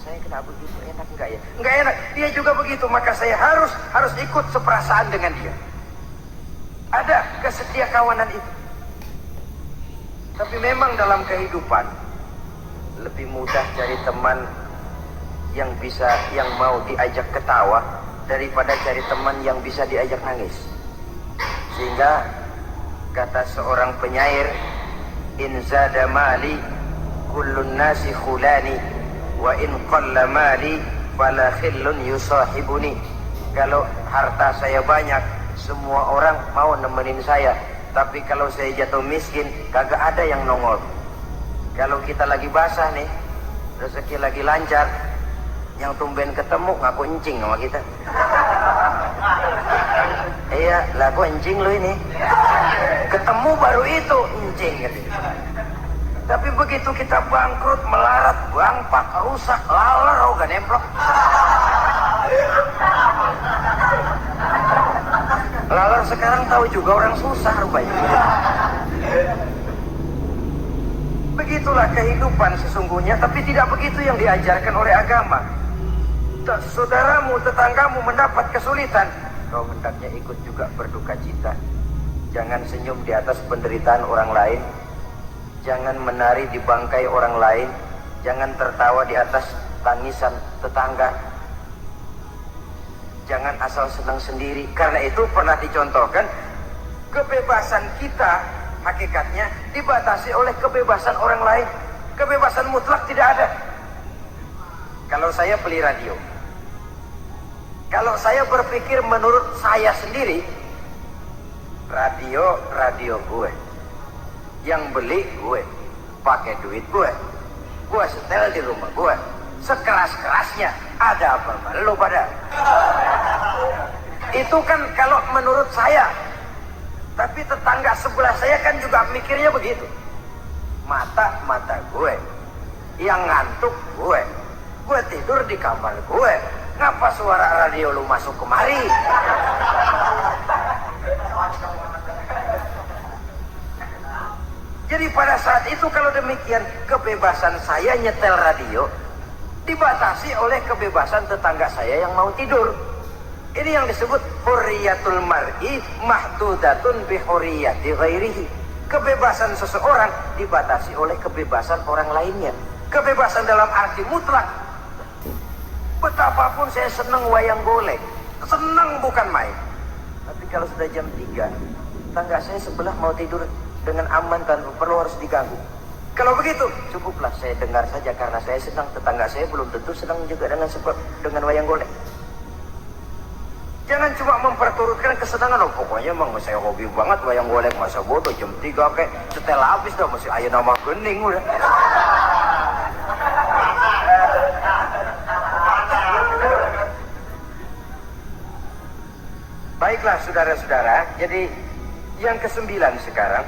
Saya kena begitu, enak enggak ya? Enggak enak, dia juga begitu, maka saya harus ikut seperasaan dengan dia. Ada kesetiakawanan itu. Tapi memang dalam kehidupan lebih mudah cari teman yang mau diajak ketawa daripada cari teman yang bisa diajak nangis. Sehingga kata seorang penyair, in zada mali kullun nasi khulani wa in qalla mali fala khillun yusahibuni. Kalau harta saya banyak, semua orang mau nemenin saya, tapi kalau saya jatuh miskin, kagak ada yang nongol. Kalau kita lagi basah nih, rezeki lagi lancar, yang tumben ketemu ngaku encing sama kita. Iya, lagu encing lu ini. Ketemu baru itu encing gitu. Tapi begitu kita bangkrut, melarat, bangpak, rusak, laler, gak nemplok. Laler sekarang tahu juga orang susah rupanya. Begitulah kehidupan sesungguhnya, tapi tidak begitu yang diajarkan oleh agama. Saudaramu, tetanggamu mendapat kesulitan, kau hendaknya ikut juga berduka cita. Jangan senyum di atas penderitaan orang lain, jangan menari di bangkai orang lain, jangan tertawa di atas tangisan tetangga, jangan asal senang sendiri. Karena itu pernah dicontohkan, kebebasan kita hakikatnya dibatasi oleh kebebasan orang lain. Kebebasan mutlak tidak ada. Kalau saya beli radio, kalau saya berpikir menurut saya sendiri, radio gue, yang beli gue, pakai duit gue setel di rumah gue, sekeras-kerasnya, ada apa lu pada? Itu kan kalau menurut saya. Tapi tetangga sebelah saya kan juga mikirnya begitu. Mata gue, yang ngantuk gue tidur di kamar gue, ngapa suara radio lu masuk kemari? Jadi pada saat itu kalau demikian, kebebasan saya nyetel radio dibatasi oleh kebebasan tetangga saya yang mau tidur. Ini yang disebut hurriyatul mar'i mahdudatun bi hurriyati ghairihi. Kebebasan seseorang dibatasi oleh kebebasan orang lainnya. Kebebasan dalam arti mutlak. Betapapun saya senang wayang golek, senang bukan main. Tapi kalau sudah jam 3, tetangga saya sebelah mau tidur dengan aman tanpa perlu harus diganggu. Kalau begitu, cukuplah saya dengar saja karena saya senang. Tetangga saya belum tentu senang juga dengan wayang golek. Jangan cuma memperturutkan kesenangan. Oh, pokoknya emang saya hobi banget wayang golek, masa bodoh jam 3 kayak setel habis dah masih ayo nama gening udah. Baiklah saudara-saudara, jadi yang ke-9 sekarang,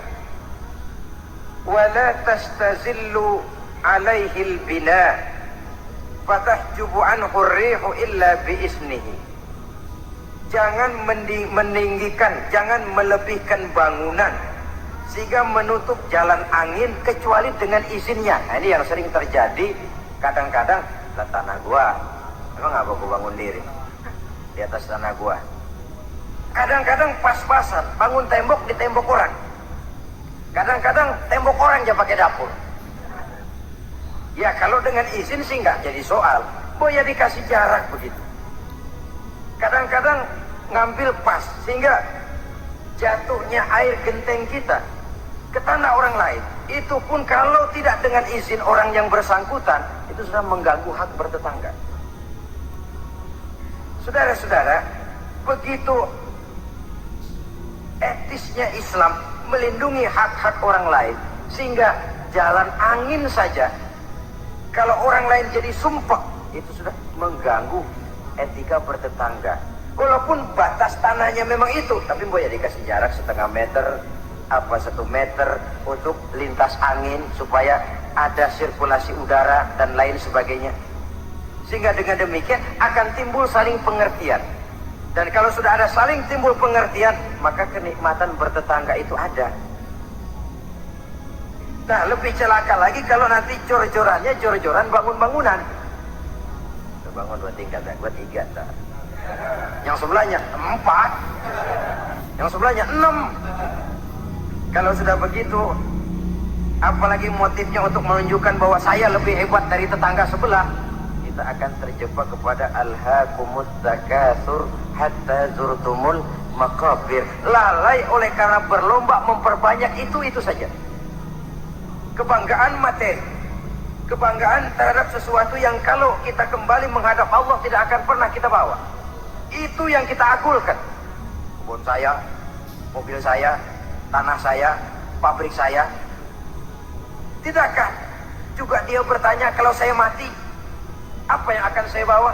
wala tastazillu alaihi al-bina fatahjubu anhu ar-rihu illa biiznihi. Jangan meninggikan, jangan melebihkan bangunan sehingga menutup jalan angin kecuali dengan izinnya. Nah, ini yang sering terjadi. Kadang-kadang tanah gua, emang apa gua bangun diri di atas tanah gua. Kadang-kadang pas-pasan bangun tembok di tembok orang. Kadang-kadang tembok orang aja pakai dapur. Ya kalau dengan izin sih nggak jadi soal. Boya dikasih jarak begitu. Kadang-kadang ngambil pas sehingga jatuhnya air genteng kita ke tanah orang lain, itu pun kalau tidak dengan izin orang yang bersangkutan, itu sudah mengganggu hak bertetangga. Saudara-saudara, begitu etisnya Islam melindungi hak-hak orang lain, sehingga jalan angin saja kalau orang lain jadi sumpah, itu sudah mengganggu etika bertetangga. Walaupun batas tanahnya memang itu, tapi boleh dikasih jarak setengah meter, 1 meter untuk lintas angin supaya ada sirkulasi udara dan lain sebagainya. Sehingga dengan demikian akan timbul saling pengertian. Dan kalau sudah ada saling timbul pengertian, maka kenikmatan bertetangga itu ada. Nah, lebih celaka lagi kalau nanti jor-jorannya jor-joran bangun-bangunan. Bangun 2 tingkat, gua 3 tak. Yang sebelahnya 4, yang sebelahnya 6. Kalau sudah begitu, apalagi motifnya untuk menunjukkan bahwa saya lebih hebat dari tetangga sebelah, kita akan terjebak kepada alhaakumut takatsur hatta zurtumul maqabir. Lalai oleh karena berlomba memperbanyak itu saja. Kebanggaan materi. Kebanggaan terhadap sesuatu yang kalau kita kembali menghadap Allah tidak akan pernah kita bawa. Itu yang kita agulkan. Kebun saya, mobil saya, tanah saya, pabrik saya. Tidakkah juga dia bertanya, kalau saya mati, apa yang akan saya bawa?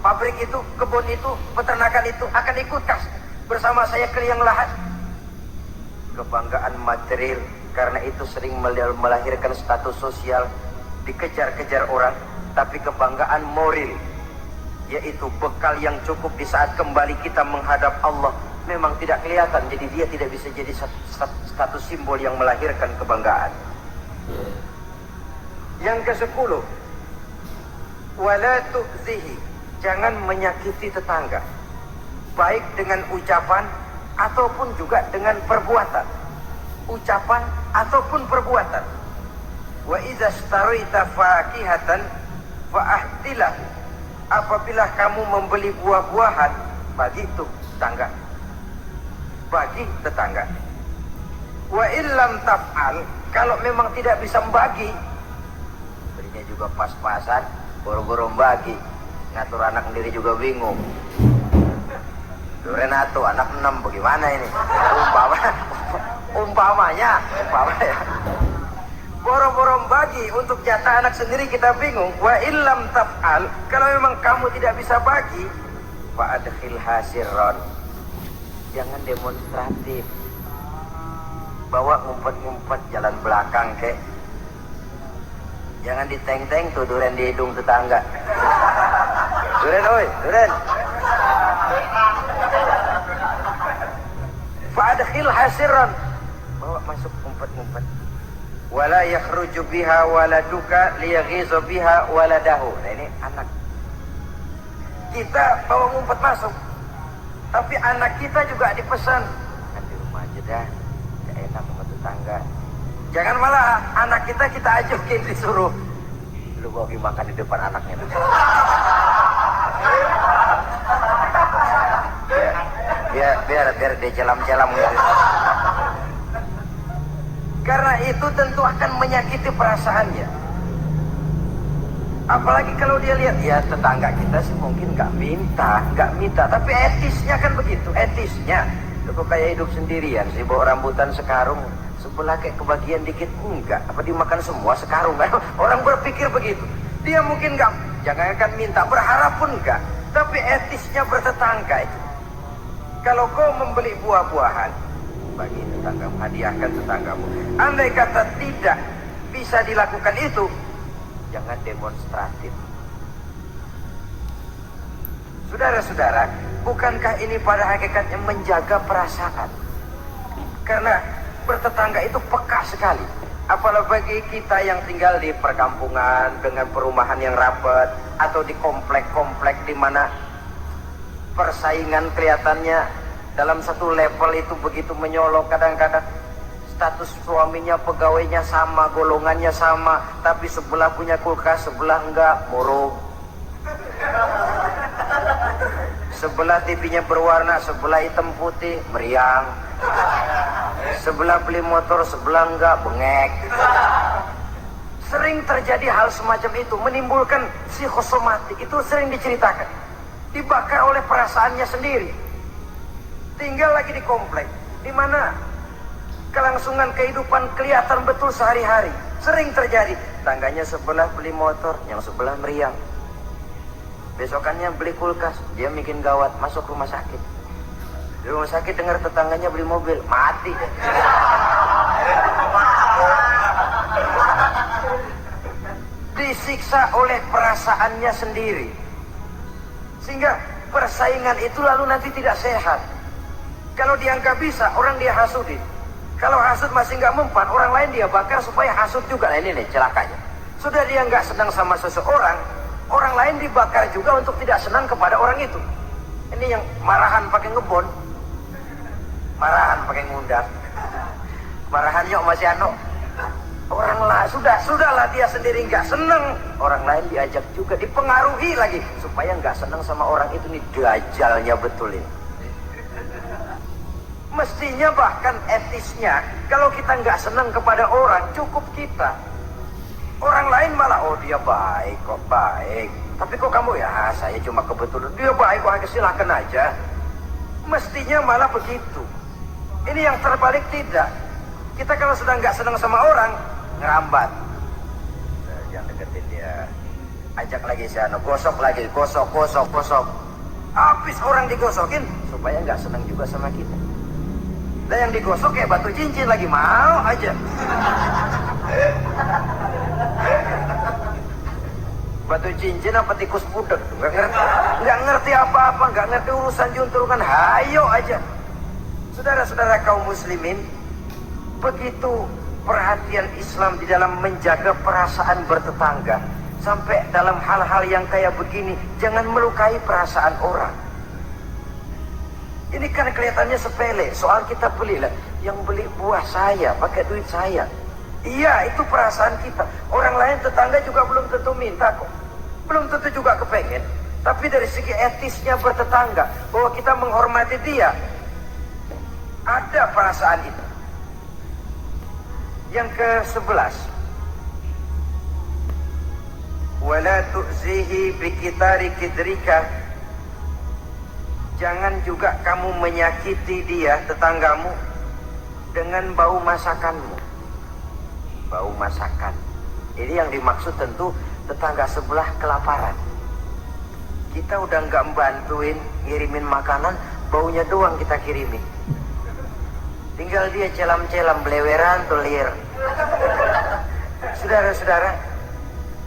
Pabrik itu, kebun itu, peternakan itu akan ikutkah bersama saya ke liang lahat? Kebanggaan material, karena itu sering melahirkan status sosial, dikejar-kejar orang. Tapi kebanggaan moral, yaitu bekal yang cukup di saat kembali kita menghadap Allah, memang tidak kelihatan, jadi dia tidak bisa jadi status simbol yang melahirkan kebanggaan. Yang ke-10, wala tu'zihi, jangan menyakiti tetangga, baik dengan ucapan ataupun juga dengan perbuatan. Ucapan ataupun perbuatan. Wa idza istaraita fakihatan fa ahtilah, apabila kamu membeli buah-buahan, bagi itu tetangga, bagi tetangga. Wa illam taf'al, kalau memang tidak bisa membagi, belinya juga pas-pasan, boro-boro bagi, ngatur anak sendiri juga bingung. Renato anak 6 bagaimana ini? Umpamanya boro-boro bagi untuk jatah anak sendiri kita bingung. Wa illam taf'al, kalau memang kamu tidak bisa bagi, fa adkhil hasirron, jangan demonstratif, bawa ngumpet-ngumpet jalan belakang kek, jangan diteng-teng tuh duren di hidung tetangga. Duren oi, duren. Fa adkhil hasirron, bawa masuk ngumpet-ngumpet. Wala yakhruju biha waladuka liyaghizu biha waladahu. Nah ini anak kita bawa ngumpet masuk, tapi anak kita juga dipesan, kan di rumah aja dah, gak enak sama tetangga. Jangan malah anak kita ajukin, disuruh lu bawa makan di depan anaknya. biar dia jalam-jalam gitu. Karena itu tentu akan menyakiti perasaannya. Apalagi kalau dia lihat, ya tetangga kita sih mungkin nggak minta, tapi etisnya kan begitu, etisnya. Lu kok kayak hidup sendirian sih, bawa rambutan sekarung, sebelah kayak kebagian dikit, enggak, apa dimakan semua sekarung kan? Orang berpikir begitu. Dia mungkin nggak, jangankan minta, berharap pun enggak, tapi etisnya bertetangga itu. Kalau kau membeli buah-buahan, bagi tetanggamu, hadiahkan tetanggamu. Andai kata tidak bisa dilakukan itu, jangan demonstratif. Saudara-saudara, bukankah ini pada hakikatnya menjaga perasaan? Karena bertetangga itu peka sekali. Apalagi bagi kita yang tinggal di perkampungan dengan perumahan yang rapat, atau di komplek-komplek di mana persaingan kelihatannya dalam satu level itu begitu menyolok. Kadang-kadang status suaminya, pegawainya sama, golongannya sama, tapi sebelah punya kulkas, sebelah enggak, murung. Sebelah TV-nya berwarna, sebelah hitam putih, meriang. Sebelah beli motor, sebelah enggak, bengek. Sering terjadi hal semacam itu, menimbulkan psikosomatik. Itu sering diceritakan, dibakar oleh perasaannya sendiri. Tinggal lagi di komplek, di mana kelangsungan kehidupan kelihatan betul sehari-hari. Sering terjadi, tangganya sebelah beli motor, yang sebelah meriang. Besokannya beli kulkas, dia bikin gawat, masuk rumah sakit. Di rumah sakit dengar tetangganya beli mobil, mati. Disiksa oleh perasaannya sendiri. Sehingga persaingan itu lalu nanti tidak sehat. Kalau dia nggak bisa, orang dia hasudin. Kalau hasud masih nggak mempan, orang lain dia bakar supaya hasud juga. Nah ini nih celakanya. Sudah dia nggak senang sama seseorang, orang lain dibakar juga untuk tidak senang kepada orang itu. Ini yang marahan pakai ngebon, marahan pakai ngundang, marahan yuk Mas Yano. Orang lah sudahlah dia sendiri nggak senang, orang lain diajak juga, dipengaruhi lagi supaya nggak senang sama orang itu. Nih dajalnya betul ini. Mestinya bahkan etisnya, kalau kita nggak senang kepada orang, cukup kita Orang lain malah, oh dia baik kok, baik. Tapi kok kamu, ya saya cuma kebetulan. Dia baik kok, silahkan aja. Mestinya malah begitu. Ini yang terbalik tidak. Kita kalau sudah nggak senang sama orang, ngerambat. Jangan deketin dia. Ajak lagi sana, gosok lagi, gosok. Habis orang digosokin, supaya nggak senang juga sama kita. Dan yang digosok kayak batu cincin lagi, mau aja. Batu cincin apa tikus budek tuh, nggak ngerti apa-apa, nggak ngerti urusan juntrungan, hayo aja. Saudara-saudara kaum muslimin, begitu perhatian Islam di dalam menjaga perasaan bertetangga. Sampai dalam hal-hal yang kayak begini, jangan melukai perasaan orang. Ini kan kelihatannya sepele, soal kita beli lah, yang beli buah saya, pakai duit saya. Iya, itu perasaan kita. Orang lain tetangga juga belum tentu minta kok. Belum tentu juga kepengen. Tapi dari segi etisnya bertetangga, bahwa kita menghormati dia, ada perasaan itu. Yang ke-11, wala tu'zihi bikitari kidrika. Jangan juga kamu menyakiti dia, tetanggamu, dengan bau masakanmu. Bau masakan. Ini yang dimaksud tentu tetangga sebelah kelaparan. Kita udah nggak membantuin ngirimin makanan, baunya doang kita kirimin. Tinggal dia celam-celam, beleweran, tulir. Saudara-saudara,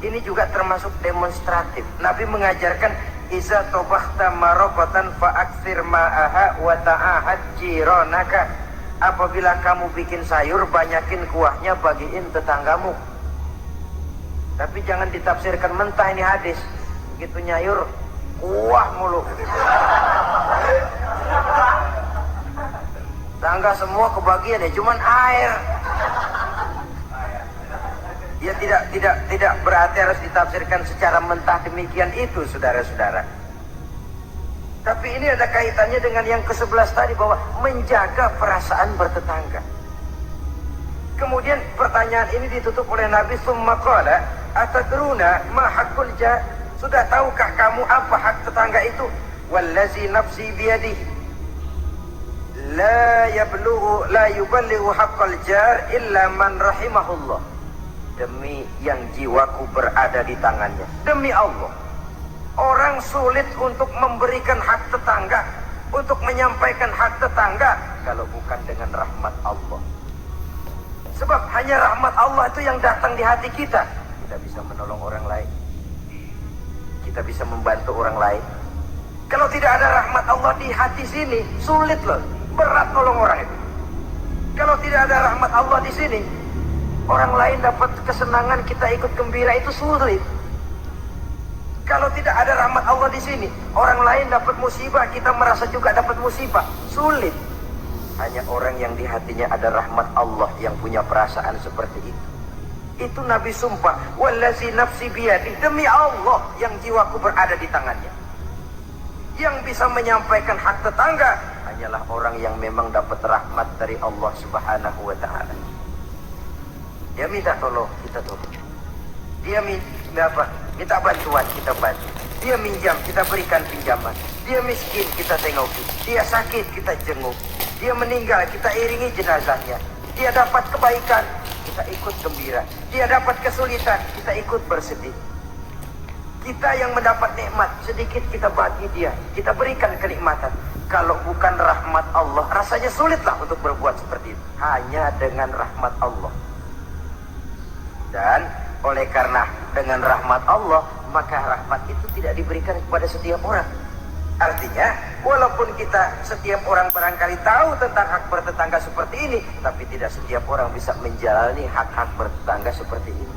ini juga termasuk demonstratif. Nabi mengajarkan, iza tobakhta marokatan fa'aksir ma'aha wa ta'ahad jironaka. Apabila kamu bikin sayur, banyakin kuahnya, bagiin tetanggamu. Tapi jangan ditafsirkan mentah ini hadis. Begitu nyayur, kuah mulu. Tangga semua kebagian ya, cuman air. Ya tidak berarti harus ditafsirkan secara mentah demikian itu, saudara-saudara. Tapi ini ada kaitannya dengan yang ke-11 tadi, bahwa menjaga perasaan bertetangga. Kemudian pertanyaan ini ditutup oleh Nabi, summa qala atadruna ma haqqul jar. Sudah tahukah kamu apa hak tetangga itu? Wallazi nafsi biyadihi la yuballighu haqqal jar illa man rahimahullah. Demi yang jiwaku berada di tangannya, demi Allah, orang sulit untuk memberikan hak tetangga, untuk menyampaikan hak tetangga, kalau bukan dengan rahmat Allah. Sebab hanya rahmat Allah itu yang datang di hati kita. Kita bisa menolong orang lain, kita bisa membantu orang lain. Kalau tidak ada rahmat Allah di hati sini, sulit loh, berat nolong orang itu. Kalau tidak ada rahmat Allah di sini, orang lain dapat kesenangan, kita ikut gembira, itu sulit. Kalau tidak ada rahmat Allah di sini, orang lain dapat musibah, kita merasa juga dapat musibah, sulit. Hanya orang yang di hatinya ada rahmat Allah yang punya perasaan seperti itu. Itu Nabi sumpah, wallazi nafsi biyadi, demi Allah yang jiwaku berada di tangannya. Yang bisa menyampaikan hak tetangga hanyalah orang yang memang dapat rahmat dari Allah Subhanahu wa ta'ala. Dia minta tolong, kita tolong. Dia minta bantuan, kita bantu. Dia minjam, kita berikan pinjaman. Dia miskin, kita tengoki. Dia sakit, kita jenguk. Dia meninggal, kita iringi jenazahnya. Dia dapat kebaikan, kita ikut gembira. Dia dapat kesulitan, kita ikut bersedih. Kita yang mendapat nikmat, sedikit kita bagi dia, kita berikan kenikmatan. Kalau bukan rahmat Allah, rasanya sulitlah untuk berbuat seperti itu. Hanya dengan rahmat Allah. Dan oleh karena dengan rahmat Allah, maka rahmat itu tidak diberikan kepada setiap orang. Artinya, walaupun kita setiap orang barangkali tahu tentang hak bertetangga seperti ini, tapi tidak setiap orang bisa menjalani hak-hak bertetangga seperti ini.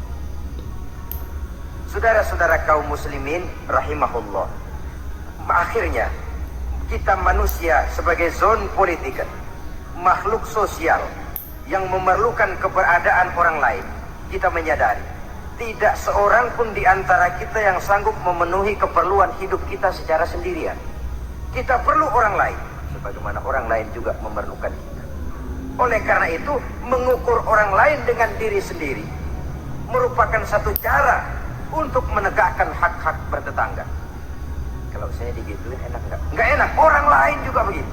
Saudara-saudara kaum muslimin rahimahullah, akhirnya kita manusia sebagai zon politik, makhluk sosial yang memerlukan keberadaan orang lain. Kita menyadari tidak seorang pun di antara kita yang sanggup memenuhi keperluan hidup kita secara sendirian. Kita perlu orang lain, sebagaimana orang lain juga memerlukan kita. Oleh karena itu, mengukur orang lain dengan diri sendiri, merupakan satu cara untuk menegakkan hak-hak bertetangga. Kalau saya digituin enak nggak? Nggak enak. Orang lain juga begitu.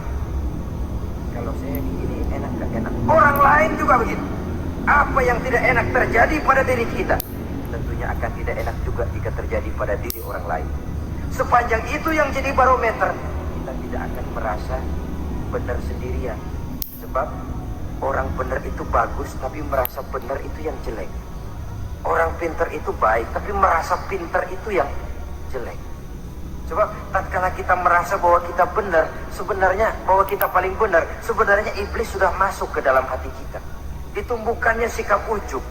Kalau saya digini enak nggak? Enak. Orang lain juga begitu. Apa yang tidak enak terjadi pada diri kita, tentunya akan tidak enak juga jika terjadi pada diri orang lain. Sepanjang itu yang jadi barometer, kita tidak akan merasa benar sendirian. Sebab orang benar itu bagus, tapi merasa benar itu yang jelek. Orang pintar itu baik, tapi merasa pintar itu yang jelek. Sebab tatkala kita merasa bahwa kita benar, sebenarnya bahwa kita paling benar, sebenarnya iblis sudah masuk ke dalam hati kita. Ditumbuhkannya sikap ujub,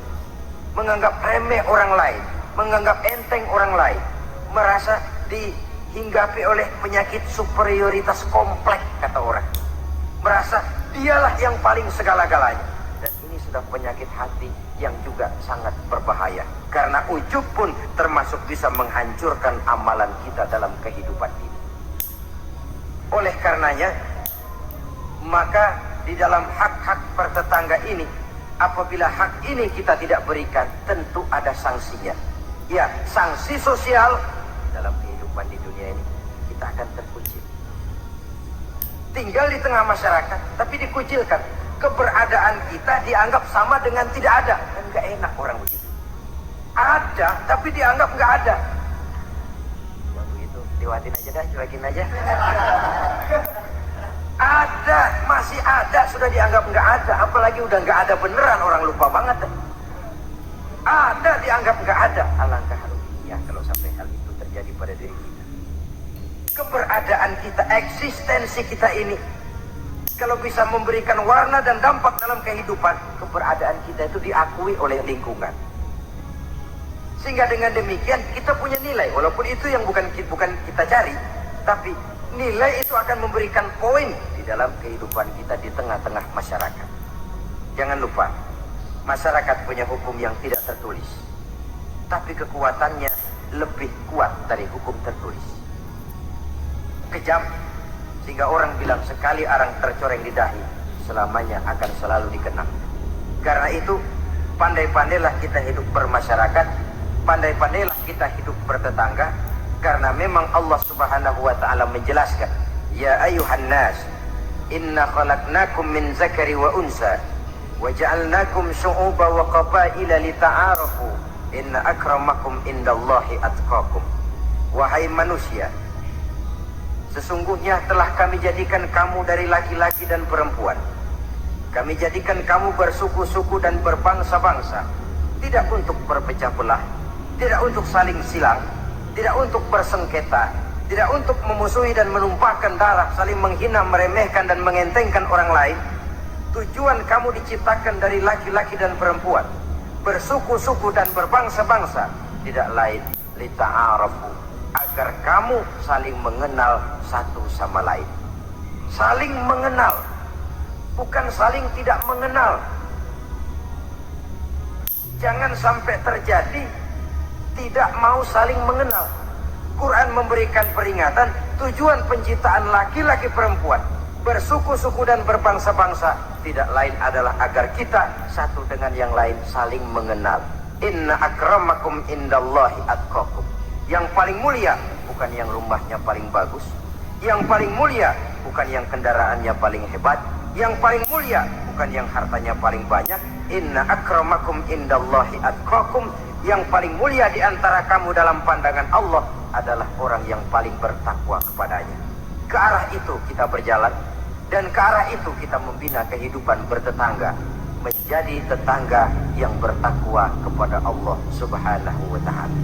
menganggap remeh orang lain, menganggap enteng orang lain, merasa dihinggapi oleh penyakit superioritas kompleks, kata orang. Merasa dialah yang paling segala-galanya. Dan ini sudah penyakit hati yang juga sangat berbahaya. Karena ujub pun termasuk bisa menghancurkan amalan kita dalam kehidupan ini. Oleh karenanya, maka di dalam hak-hak bertetangga ini, apabila hak ini kita tidak berikan, tentu ada sanksinya. Ya, sanksi sosial dalam kehidupan di dunia ini, kita akan terkucil. Tinggal di tengah masyarakat, tapi dikucilkan. Keberadaan kita dianggap sama dengan tidak ada. Kan gak enak orang begitu. Ada, tapi dianggap gak ada. Yang begitu, lewatin aja dah, cuekin aja. Ada, masih ada, sudah dianggap nggak ada. Apalagi udah nggak ada beneran, orang lupa banget. Ada, dianggap nggak ada. Alangkah ruginya kalau sampai hal itu terjadi pada diri kita. Keberadaan kita, eksistensi kita ini, kalau bisa memberikan warna dan dampak dalam kehidupan, keberadaan kita itu diakui oleh lingkungan. Sehingga dengan demikian kita punya nilai, walaupun itu yang bukan kita cari, tapi nilai itu akan memberikan poin di dalam kehidupan kita di tengah-tengah masyarakat. Jangan lupa, masyarakat punya hukum yang tidak tertulis, tapi kekuatannya lebih kuat dari hukum tertulis. Kejam, sehingga orang bilang sekali arang tercoreng di dahi, selamanya akan selalu dikenang. Karena itu, pandai-pandailah kita hidup bermasyarakat, pandai-pandailah kita hidup bertetangga. Karena memang Allah Subhanahu wa ta'ala menjelaskan, ya ayuhan nas, inna khalaqnakum min zakari wa unsa, wa ja'alnakum syu'uba wa qabaila lita'arafu, inna akramakum indallahi atqakum. Wahai manusia, sesungguhnya telah kami jadikan kamu dari laki-laki dan perempuan. Kami jadikan kamu bersuku-suku dan berbangsa-bangsa, tidak untuk berpecah belah, tidak untuk saling silang, tidak untuk bersengketa, tidak untuk memusuhi dan menumpahkan darah, saling menghina, meremehkan dan mengentengkan orang lain. Tujuan kamu diciptakan dari laki-laki dan perempuan, bersuku-suku dan berbangsa-bangsa, tidak lain lita'arafu, agar kamu saling mengenal satu sama lain. Saling mengenal, bukan saling tidak mengenal. Jangan sampai terjadi tidak mau saling mengenal. Quran memberikan peringatan, tujuan penciptaan laki-laki perempuan, bersuku-suku dan berbangsa-bangsa, tidak lain adalah agar kita satu dengan yang lain saling mengenal. Inna akramakum indallahi atqakum. Yang paling mulia bukan yang rumahnya paling bagus, yang paling mulia bukan yang kendaraannya paling hebat, yang paling mulia bukan yang hartanya paling banyak. Inna akramakum indallahi atqakum. Yang paling mulia di antara kamu dalam pandangan Allah adalah orang yang paling bertakwa kepadanya. Ke arah itu kita berjalan, dan ke arah itu kita membina kehidupan bertetangga, menjadi tetangga yang bertakwa kepada Allah Subhanahu wa ta'ala.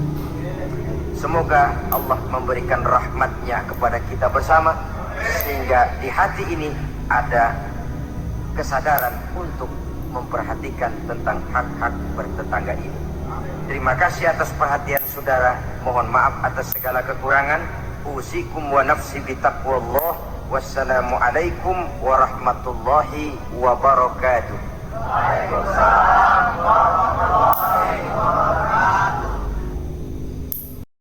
Semoga Allah memberikan rahmatnya kepada kita bersama, sehingga di hati ini ada kesadaran untuk memperhatikan tentang hak-hak bertetangga ini. Terima kasih atas perhatian saudara. Mohon maaf atas segala kekurangan. Usikum wa nafsi bitaqwallah. Wassalamualaikum warahmatullahi wabarakatuh. Waalaikumsalam.